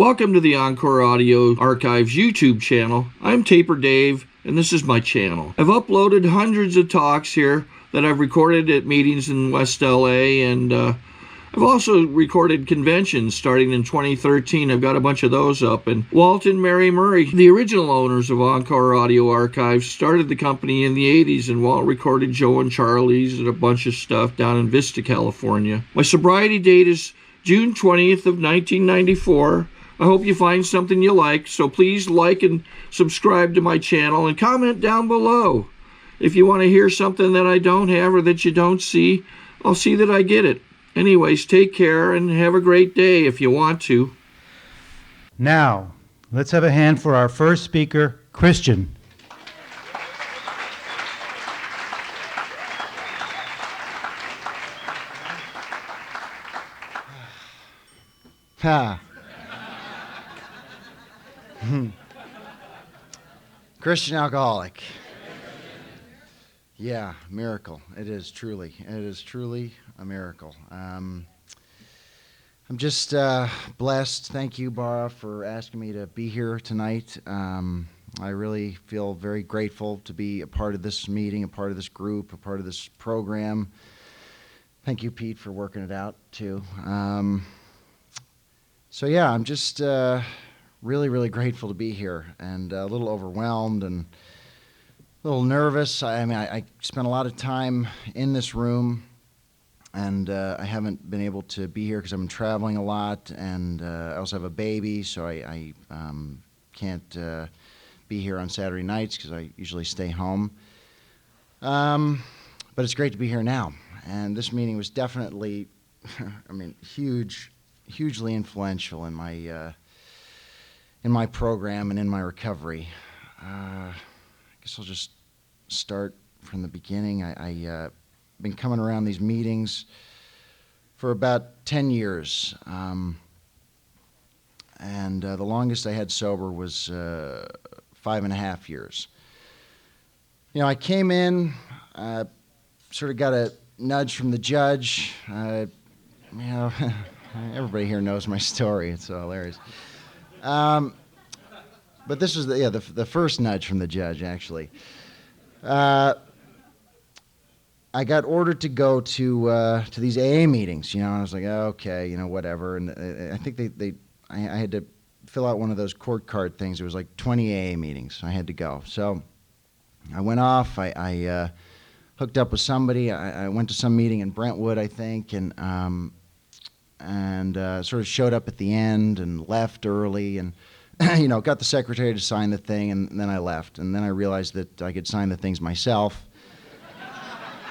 Welcome to the Encore Audio Archives YouTube channel. I'm Taper Dave, and this is my channel. I've uploaded hundreds of talks here that I've recorded at meetings in West LA, and I've also recorded conventions starting in 2013. I've got a bunch of those up. And Walt and Mary Murray, the original owners of Encore Audio Archives, started the company in the 80s, and Walt recorded Joe and Charlie's and a bunch of stuff down in Vista, California. My sobriety date is June 20th of 1994. I hope you find something you like, so please like and subscribe to my channel and comment down below. If you want to hear something that I don't have or that you don't see, I'll see that I get it. Anyways, take care and have a great day if you want to. Now, let's have a hand for our first speaker, Christian. Ha. Christian alcoholic. Yeah, miracle. It is truly. It is truly a miracle. I'm just blessed. Thank you, Bara, for asking me to be here tonight. I really feel very grateful to be a part of this meeting, a part of this group, a part of this program. Thank you, Pete, for working it out, too. So yeah, I'm just really grateful to be here, and a little overwhelmed and a little nervous. I spent a lot of time in this room, and I haven't been able to be here because I've been traveling a lot, and I also have a baby, so I can't be here on Saturday nights because I usually stay home. But it's great to be here now, and this meeting was definitely, hugely influential in my program and in my recovery. I guess I'll just start from the beginning. I've been coming around these meetings for about 10 years. And the longest I had sober was 5.5 years. You know, I came in, sort of got a nudge from the judge. Everybody here knows my story. It's so hilarious. But this was the first nudge from the judge, actually. I got ordered to go to these AA meetings, and I was like, oh, okay, whatever. And I think I had to fill out one of those court card things. It was like 20 AA meetings. I had to go. So I went off. I hooked up with somebody. I went to some meeting in Brentwood, I think, and sort of showed up at the end and left early and got the secretary to sign the thing, and then I left. And then I realized that I could sign the things myself.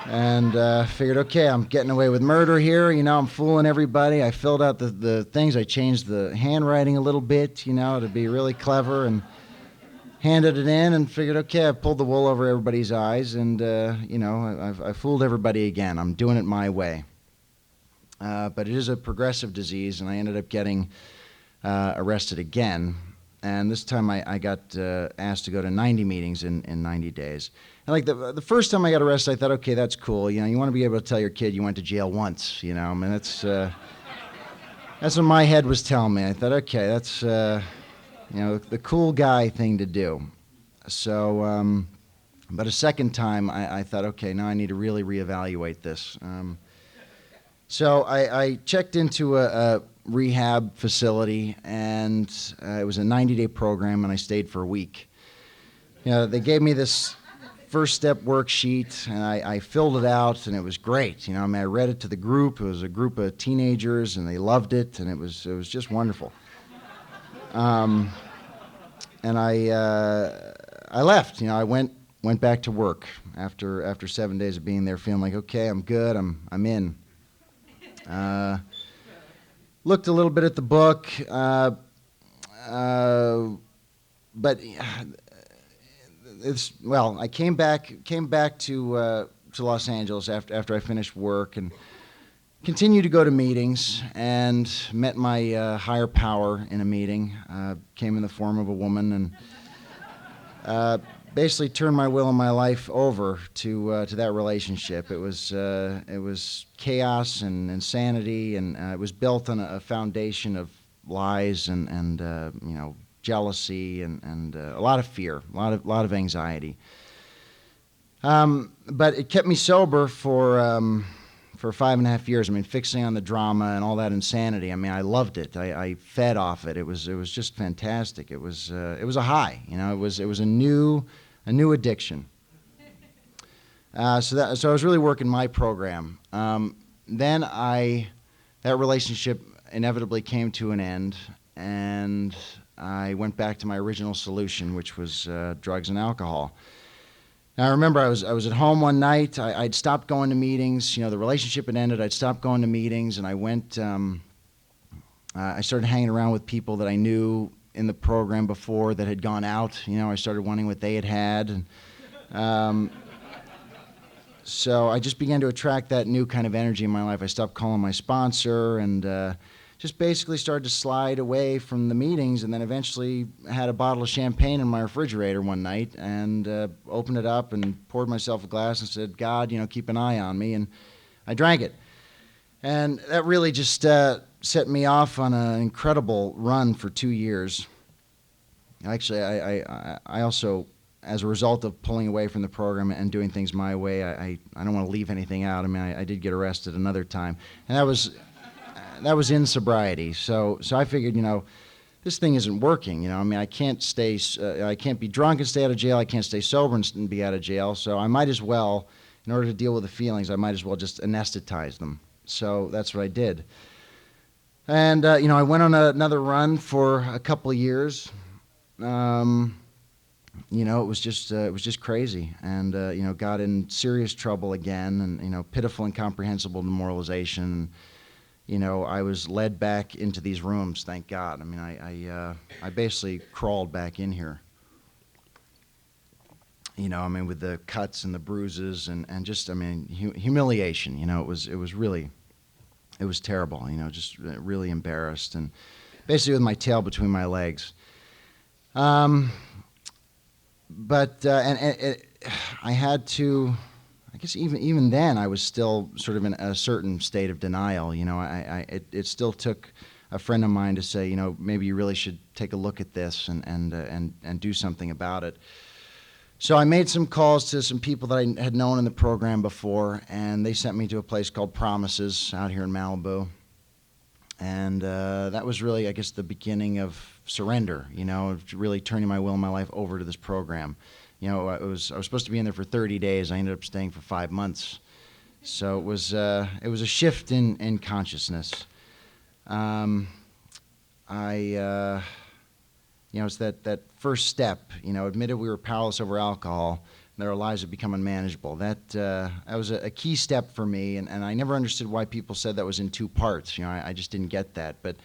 And figured, okay, I'm getting away with murder here. I'm fooling everybody. I filled out the things. I changed the handwriting a little bit, to be really clever, and handed it in and figured, okay, I pulled the wool over everybody's eyes, and, I fooled everybody again. I'm doing it my way. But it is a progressive disease, and I ended up getting arrested again. And this time I got asked to go to 90 meetings in 90 days. And like the first time I got arrested, I thought, okay, that's cool. You want to be able to tell your kid you went to jail once. That's what my head was telling me. I thought, okay, that's the cool guy thing to do. So, but a second time I thought, okay, now I need to really reevaluate this. So I checked into a rehab facility, and it was a 90-day program, and I stayed for a week. They gave me this first step worksheet, and I filled it out, and it was great. I read it to the group. It was a group of teenagers, and they loved it, and it was just wonderful. And I left. I went back to work after 7 days of being there, feeling like, okay, I'm good. I'm in. Looked a little bit at the book, but I came back to Los Angeles after I finished work, and continued to go to meetings, and met my higher power in a meeting. Came in the form of a woman, and basically turned my will and my life over to that relationship. It was chaos and insanity, and it was built on a foundation of lies and jealousy and a lot of fear, a lot of anxiety. But it kept me sober for 5.5 years. I mean, fixing on the drama and all that insanity. I mean, I loved it. I fed off it. It was just fantastic. It was a high. It was a new addiction. So I was really working my program. Then that relationship inevitably came to an end, and I went back to my original solution, which was drugs and alcohol. Now, I remember I was at home one night. I'd stopped going to meetings. The relationship had ended. I'd stopped going to meetings, and I went. I started hanging around with people that I knew in the program before that had gone out. I started wanting what they had, and so I just began to attract that new kind of energy in my life. I stopped calling my sponsor and just basically started to slide away from the meetings, and then eventually had a bottle of champagne in my refrigerator one night and opened it up and poured myself a glass and said, God, keep an eye on me, and I drank it. And that really just set me off on an incredible run for 2 years. Actually, I also, as a result of pulling away from the program and doing things my way, I don't want to leave anything out. I mean, I did get arrested another time, and that was in sobriety. So I figured, this thing isn't working. I mean, I can't be drunk and stay out of jail. I can't stay sober and be out of jail. So I might as well, in order to deal with the feelings, I might as well just anesthetize them. So that's what I did. And I went on another run for a couple of years. It was just crazy, and got in serious trouble again, and pitiful, incomprehensible demoralization. I was led back into these rooms, thank God. I mean, I basically crawled back in here. With the cuts and the bruises and just, humiliation. It was terrible. Just really embarrassed and basically with my tail between my legs. But I had to. I guess even then I was still sort of in a certain state of denial. It still took a friend of mine to say, maybe you really should take a look at this and do something about it. So I made some calls to some people that I had known in the program before, and they sent me to a place called Promises out here in Malibu. And that was really, I guess, the beginning of surrender, of really turning my will and my life over to this program. I was supposed to be in there for 30 days. I ended up staying for 5 months. So it was a shift in consciousness. It's that first step, admitted we were powerless over alcohol, and that our lives had become unmanageable. That was a key step for me, and I never understood why people said that was in 2 parts. I just didn't get that. But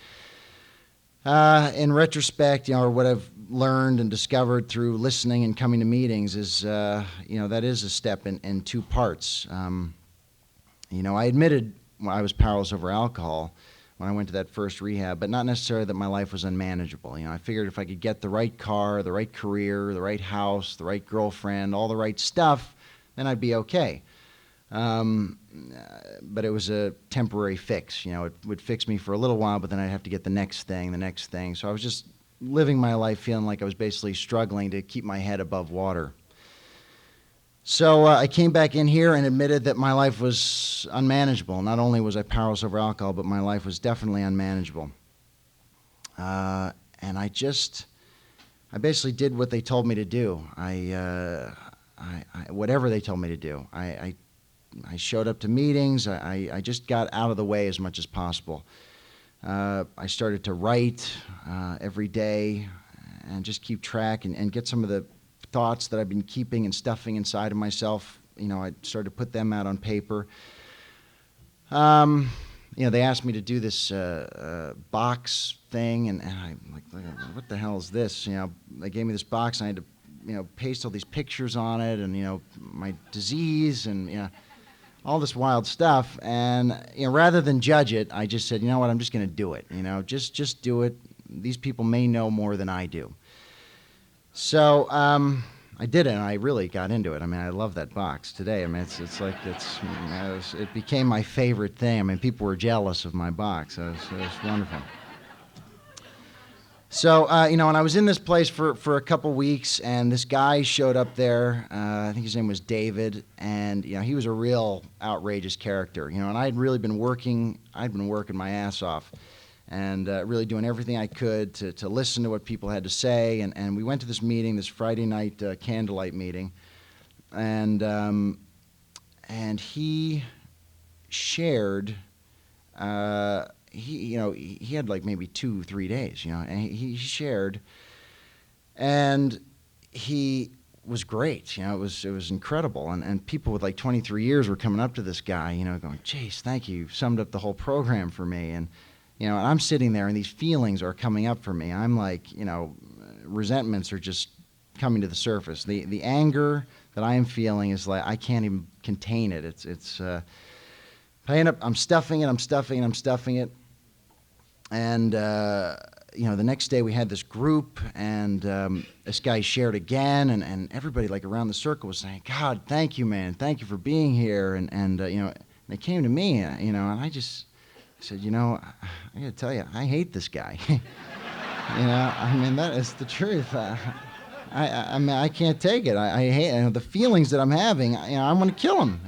in retrospect, or what I've learned and discovered through listening and coming to meetings is, that is a step in 2 parts. I admitted I was powerless over alcohol when I went to that first rehab, but not necessarily that my life was unmanageable. I figured if I could get the right car, the right career, the right house, the right girlfriend, all the right stuff, then I'd be okay. But it was a temporary fix. It would fix me for a little while, but then I'd have to get the next thing. So I was just living my life feeling like I was basically struggling to keep my head above water. So I came back in here and admitted that my life was unmanageable. Not only was I powerless over alcohol, but my life was definitely unmanageable. And I basically did what they told me to do. Whatever they told me to do. I showed up to meetings. I just got out of the way as much as possible. I started to write every day and just keep track and get some of the thoughts that I've been keeping and stuffing inside of myself. I started to put them out on paper. They asked me to do this box thing, and I'm like, what the hell is this? They gave me this box, and I had to, paste all these pictures on it, and my disease, and all this wild stuff. And rather than judge it, I just said, what, I'm just going to do it. Just do it. These people may know more than I do. So I did it, and I really got into it. I love that box today. It became my favorite thing. People were jealous of my box. It was wonderful. So, and I was in this place for a couple weeks, and this guy showed up there. I think his name was David, and he was a real outrageous character. And I'd really been working. I'd been working my ass off, and really doing everything I could to listen to what people had to say. And we went to this meeting, this Friday night candlelight meeting, and he shared. He had like maybe 2-3 days, and he shared, and he was great. It was incredible, and people with like 23 years were coming up to this guy, going, "Jace, thank you. You summed up the whole program for me." And and I'm sitting there, and these feelings are coming up for me. I'm like, resentments are just coming to the surface. The anger that I am feeling is like I can't even contain it. It's I'm stuffing it. And, the next day we had this group, and this guy shared again, and everybody like around the circle was saying, "God, thank you, man. Thank you for being here." And they came to me, and I just said, I got to tell you, I hate this guy. That is the truth. I can't take it. I hate the feelings that I'm having. I want to kill him,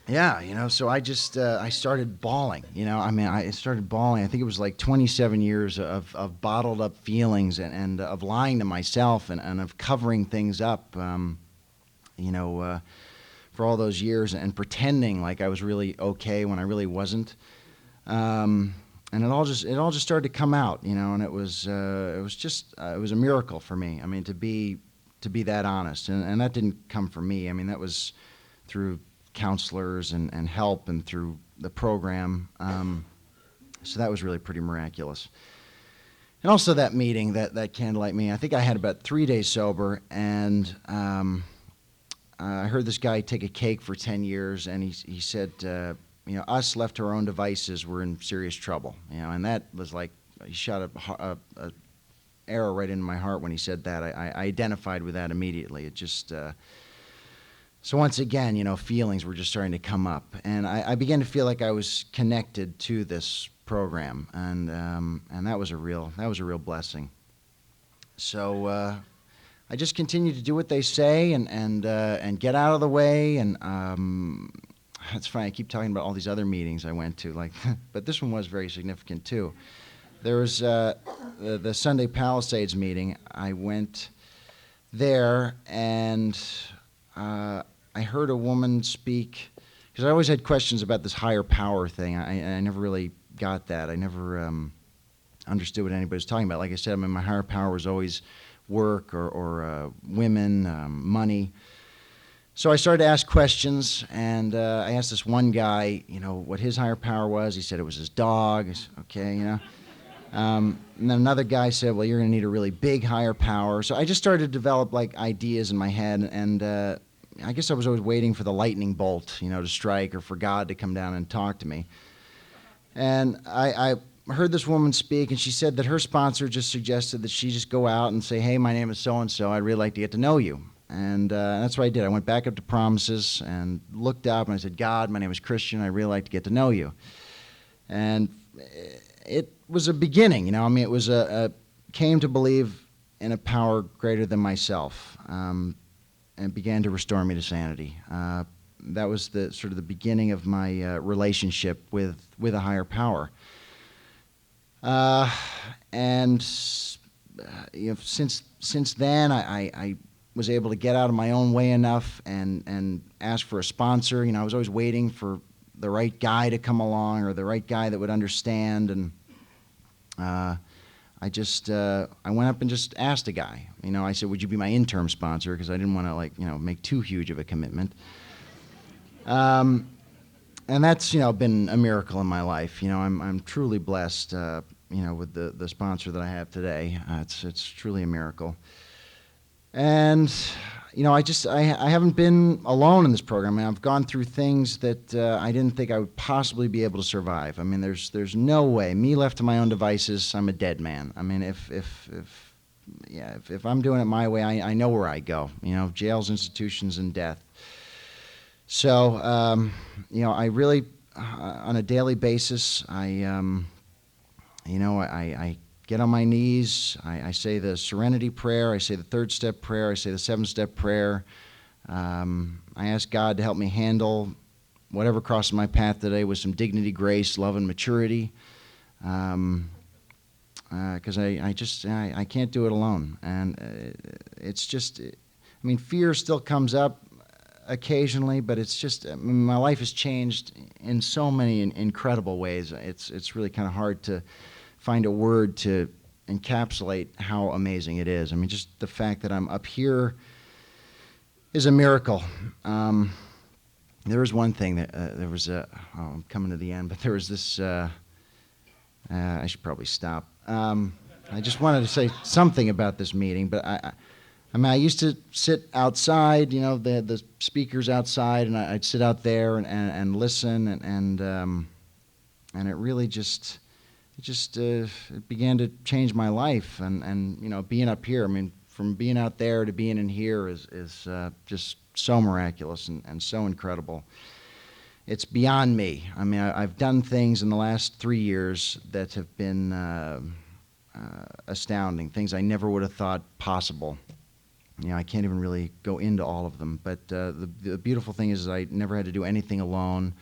Yeah, so I just, I started bawling, I started bawling. I think it was like 27 years of bottled up feelings and of lying to myself and of covering things up, for all those years and pretending like I was really okay when I really wasn't. And it all just started to come out, and it was a miracle for me. To be that honest. And that didn't come from me. That was through counselors and help and through the program. So that was really pretty miraculous. And also that meeting, that candlelight meeting, I think I had about 3 days sober, and I heard this guy take a cake for 10 years, and he said, us left to our own devices, we're in serious trouble. And that was like, he shot a arrow right into my heart when he said that. I identified with that immediately. It just... So once again, feelings were just starting to come up, and I began to feel like I was connected to this program, and that was a real blessing. So I just continued to do what they say and get out of the way, and it's funny. I keep talking about all these other meetings I went to, but this one was very significant too. There was the Sunday Palisades meeting. I went there and. I heard a woman speak, because I always had questions about this higher power thing. I never really got that. I never understood what anybody was talking about. Like I said, my higher power was always work or women, money. So I started to ask questions, and I asked this one guy, what his higher power was. He said it was his dog. I said, okay, and then another guy said, well, you're going to need a really big higher power. So I just started to develop ideas in my head, and I guess I was always waiting for the lightning bolt, to strike, or for God to come down and talk to me. And I heard this woman speak, and she said that her sponsor just suggested that she just go out and say, hey, my name is so-and-so, I'd really like to get to know you. And that's what I did. I went back up to Promises and looked up, and I said, God, my name is Christian, I'd really like to get to know you. And it was a beginning, it was came to believe in a power greater than myself. And began to restore me to sanity. That was the sort of the beginning of my relationship with a higher power. And since then, I was able to get out of my own way enough and ask for a sponsor. I was always waiting for the right guy to come along, or the right guy that would understand. And I went up and just asked a guy. I said, would you be my interim sponsor? Because I didn't want to make too huge of a commitment. And that's, been a miracle in my life. I'm truly blessed, with the sponsor that I have today. It's truly a miracle. And, I haven't been alone in this program. I've gone through things that I didn't think I would possibly be able to survive. There's no way. Me left to my own devices, I'm a dead man. If I'm doing it my way, I know where I go. Jails, institutions, and death. So, I really on a daily basis. I get on my knees. I say the Serenity Prayer. I say the third step prayer. I say the 7-step prayer. I ask God to help me handle whatever crosses my path today with some dignity, grace, love, and maturity. Because I can't do it alone. And it's just, I mean, fear still comes up occasionally, but it's just, I mean, my life has changed in so many incredible ways. It's really kind of hard to find a word to encapsulate how amazing it is. I mean, just the fact that I'm up here is a miracle. There was one thing that there was I'm coming to the end, but there was this. I should probably stop. I just wanted to say something about this meeting, but I mean, I used to sit outside, you know, the speakers outside, and I'd sit out there and listen, and it really just. It began to change my life, and you know, being up here, I mean, from being out there to being in here is just so miraculous and so incredible. It's beyond me. I mean, I've done things in the last 3 years that have been astounding, things I never would have thought possible. You know, I can't even really go into all of them, but the beautiful thing is I never had to do anything alone.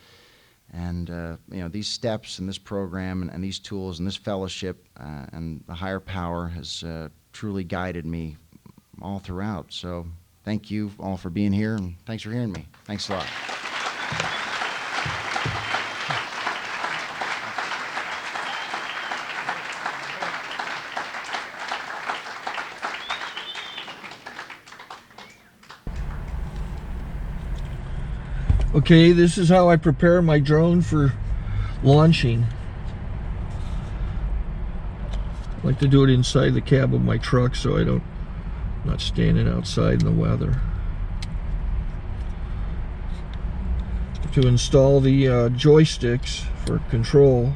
And, you know, these steps and this program and these tools and this fellowship and the higher power has truly guided me all throughout. So thank you all for being here, and thanks for hearing me. Thanks a lot. Okay, this is how I prepare my drone for launching. I like to do it inside the cab of my truck so I'm not standing outside in the weather. To install the joysticks for control,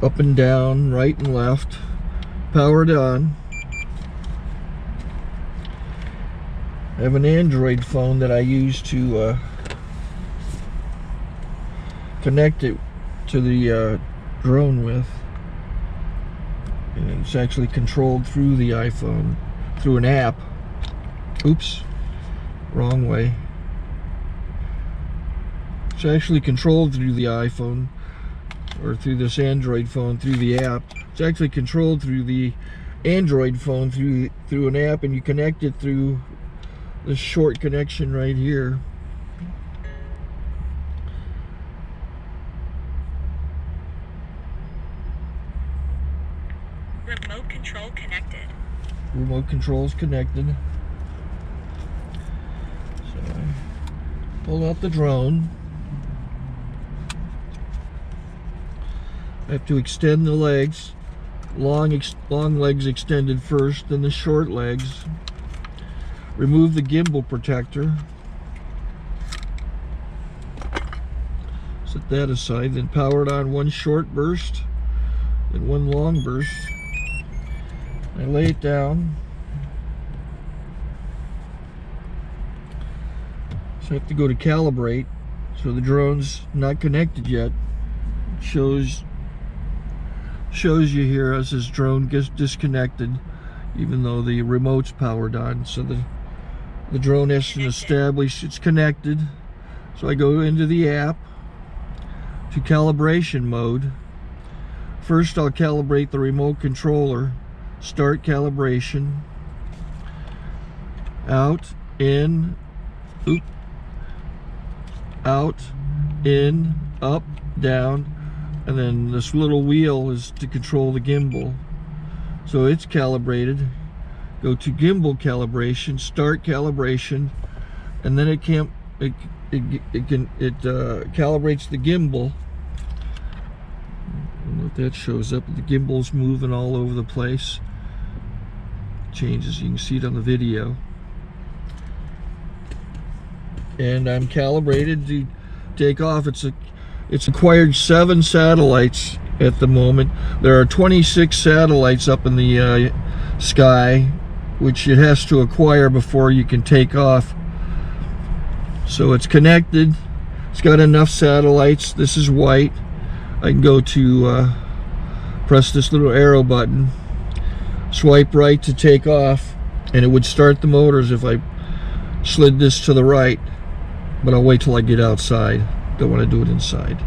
up and down, right and left, powered on. I have an Android phone that I use to connect it to the drone with. And it's actually controlled through the iPhone, through an app. Oops, wrong way. It's actually controlled through the iPhone, or through this Android phone, through the app. It's actually controlled through the Android phone, through an app, and you connect it through this short connection right here. Remote control connected. Remote control's connected. So I pull out the drone. I have to extend the legs. Long legs extended first, then the short legs. Remove the gimbal protector. Set that aside, then power it on one short burst and one long burst. I lay it down. So I have to go to calibrate. So the drone's not connected yet. It shows you here as this drone gets disconnected, even though the remote's powered on. So the drone has to establish it's connected. So I go into the app to calibration mode. First I'll calibrate the remote controller. Start calibration. Out, in, out, in, up, down, and then this little wheel is to control the gimbal. So it's calibrated. Go to gimbal calibration, start calibration, and then it calibrates the gimbal. I don't know if that shows up. The gimbal's moving all over the place. Changes, you can see it on the video. And I'm calibrated to take off. It's acquired 7 satellites at the moment. There are 26 satellites up in the sky, which it has to acquire before you can take off. So it's connected, It's got enough satellites. This is white. I can go to press this little arrow button, swipe right to take off, and it would start the motors if I slid this to the right, but I'll wait till I get outside. Don't want to do it inside.